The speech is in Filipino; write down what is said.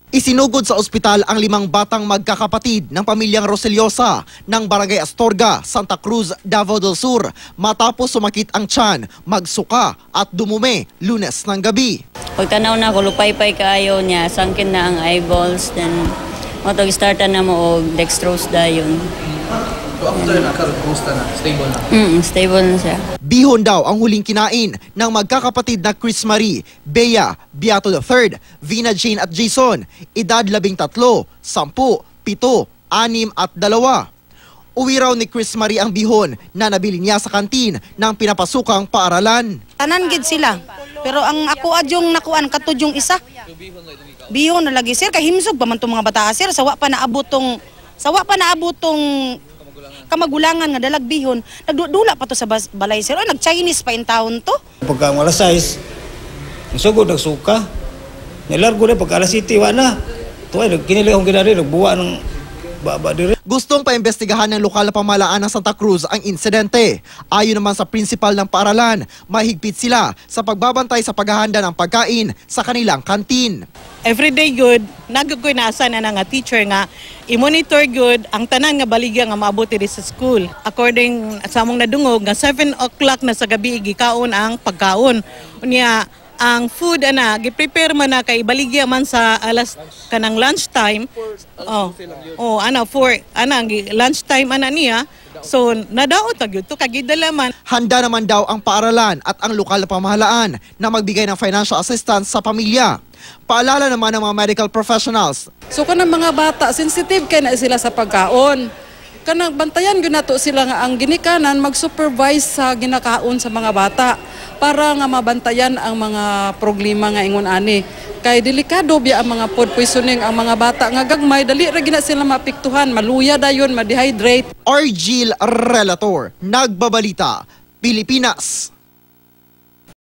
Isinugod sa ospital ang 5 batang magkakapatid ng pamilyang Roseliosa ng Barangay Astorga, Santa Cruz, Davao del Sur matapos sumakit ang tiyan, magsuka at dumumi Lunes ng gabi. Pagtanaw na ko, lupay-pay kaayo niya, sangkin na ang eyeballs, then matag-startan na mo og dextrose dayon. So after nakarusta na, stable na? Stable na siya. Bihon daw ang huling kinain ng magkakapatid na Chris Marie, Bea, Beato III, Vina Jane at Jason, edad 13, 10, 7, 6 at 2. Uwi raw ni Chris Marie ang bihon na nabili niya sa kantin ng pinapasukang paaralan. Tanan gid sila. Pero ang ako adyong nakuan katud yung isa. Bihon na lagi sir kay himsog pa man tong mga bata sir sawa pa naabot tong kamagulangan nga dalag bihon. Nagdula pa to sa balay sir. O nag-Chinese pa in taon to. Pagka ang alas 6, nasugod nagsuka. Nilargo na pagka alas 7 wala. Tuway kinili akong ginari nagbuwa ng baba dire. Gustong paimbestigahan ng lokal na pamahalaan ng Santa Cruz ang insidente. Ayon naman sa principal ng paaralan, mahigpit sila sa pagbabantay sa paghahanda ng pagkain sa kanilang kantin. Everyday good, nagagoy na asa na nga teacher nga i-monitor good ang tanan nga baligya nga maabot diri sa school. According sa among nadungog nga 7 o'clock na sa gabi gikaon ang pagkaon. Unya ang food ana gi-prepare man na kay baligya man sa alas kanang lunchtime. Lunchtime ana niya. So nadaot gyud to kay gidala man. Handa naman daw ang paaralan at ang lokal na pamahalaan na magbigay ng financial assistance sa pamilya. Paalala naman ng mga medical professionals. So kanang mga bata sensitive kay na sila sa pagkaon. Kanang bantayan gyud nato sila nga ang ginikanan mag-supervise sa ginakaon sa mga bata para nga mabantayan ang mga problema nga ingon ani. Kay delikado biya ang mga food poisoning ang mga bata nga gagmay dali ra gina sila mapiktuhan, maluya dayon, ma-dehydrate. Argil Relator, Nagbabalita, Pilipinas.